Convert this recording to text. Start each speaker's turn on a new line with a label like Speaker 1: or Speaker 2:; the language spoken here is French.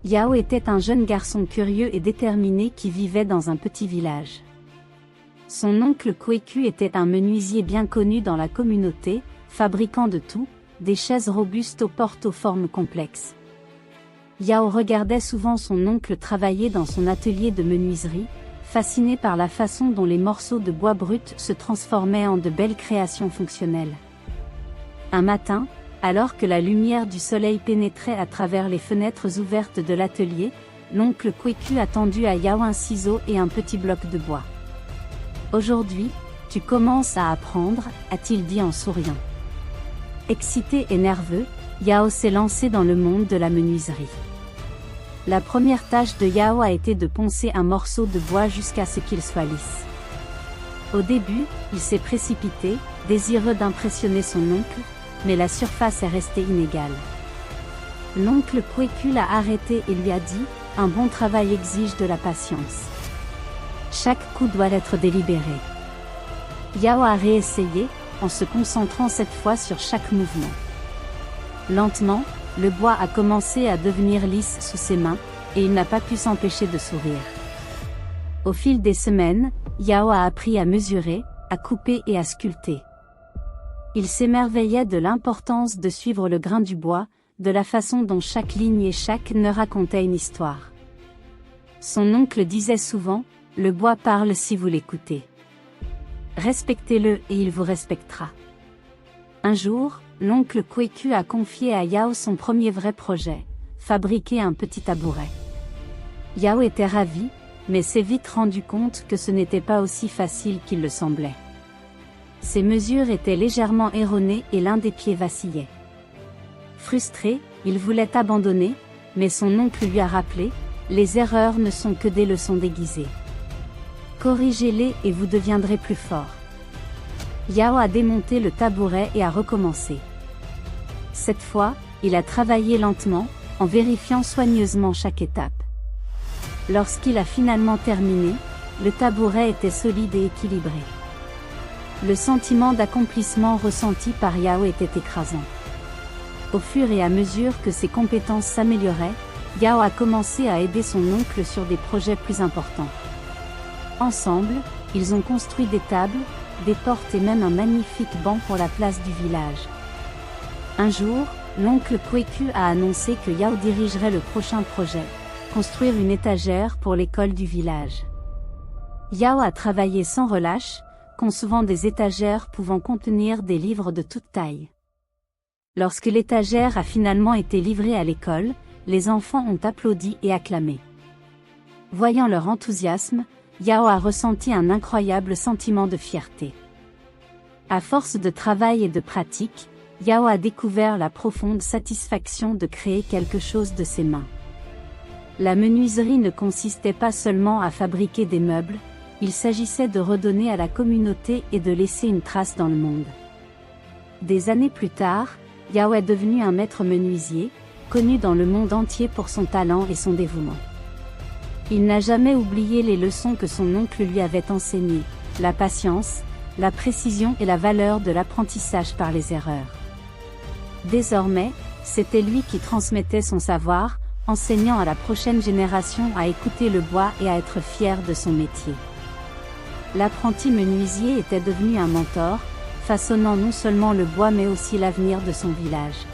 Speaker 1: Yao était un jeune garçon curieux et déterminé qui vivait dans un petit village. Son oncle Kweku était un menuisier bien connu dans la communauté, fabricant de tout, des chaises robustes aux portes aux formes complexes. Yao regardait souvent son oncle travailler dans son atelier de menuiserie, fasciné par la façon dont les morceaux de bois brut se transformaient en de belles créations fonctionnelles. Un matin, alors que la lumière du soleil pénétrait à travers les fenêtres ouvertes de l'atelier, l'oncle Kweku a tendu à Yao un ciseau et un petit bloc de bois. « Aujourd'hui, tu commences à apprendre », a-t-il dit en souriant. Excité et nerveux, Yao s'est lancé dans le monde de la menuiserie. La première tâche de Yao a été de poncer un morceau de bois jusqu'à ce qu'il soit lisse. Au début, il s'est précipité, désireux d'impressionner son oncle, mais la surface est restée inégale. L'oncle Kweku l'a arrêté et lui a dit « Un bon travail exige de la patience. Chaque coup doit être délibéré. » Yao a réessayé, en se concentrant cette fois sur chaque mouvement. Lentement, le bois a commencé à devenir lisse sous ses mains, et il n'a pas pu s'empêcher de sourire. Au fil des semaines, Yao a appris à mesurer, à couper et à sculpter. Il s'émerveillait de l'importance de suivre le grain du bois, de la façon dont chaque ligne et chaque nœud racontait une histoire. Son oncle disait souvent, « Le bois parle si vous l'écoutez. Respectez-le et il vous respectera. » Un jour, l'oncle Kweku a confié à Yao son premier vrai projet, fabriquer un petit tabouret. Yao était ravi, mais s'est vite rendu compte que ce n'était pas aussi facile qu'il le semblait. Ses mesures étaient légèrement erronées et l'un des pieds vacillait. Frustré, il voulait abandonner, mais son oncle lui a rappelé, « Les erreurs ne sont que des leçons déguisées. Corrigez-les et vous deviendrez plus fort. » Yao a démonté le tabouret et a recommencé. Cette fois, il a travaillé lentement, en vérifiant soigneusement chaque étape. Lorsqu'il a finalement terminé, le tabouret était solide et équilibré. Le sentiment d'accomplissement ressenti par Yao était écrasant. Au fur et à mesure que ses compétences s'amélioraient, Yao a commencé à aider son oncle sur des projets plus importants. Ensemble, ils ont construit des tables, des portes et même un magnifique banc pour la place du village. Un jour, l'oncle Kweku a annoncé que Yao dirigerait le prochain projet, construire une étagère pour l'école du village. Yao a travaillé sans relâche, concevant des étagères pouvant contenir des livres de toute taille. Lorsque l'étagère a finalement été livrée à l'école, les enfants ont applaudi et acclamé. Voyant leur enthousiasme, Yao a ressenti un incroyable sentiment de fierté. À force de travail et de pratique, Yao a découvert la profonde satisfaction de créer quelque chose de ses mains. La menuiserie ne consistait pas seulement à fabriquer des meubles, il s'agissait de redonner à la communauté et de laisser une trace dans le monde. Des années plus tard, Yao est devenu un maître menuisier, connu dans le monde entier pour son talent et son dévouement. Il n'a jamais oublié les leçons que son oncle lui avait enseignées, la patience, la précision et la valeur de l'apprentissage par les erreurs. Désormais, c'était lui qui transmettait son savoir, enseignant à la prochaine génération à écouter le bois et à être fier de son métier. L'apprenti menuisier était devenu un mentor, façonnant non seulement le bois mais aussi l'avenir de son village.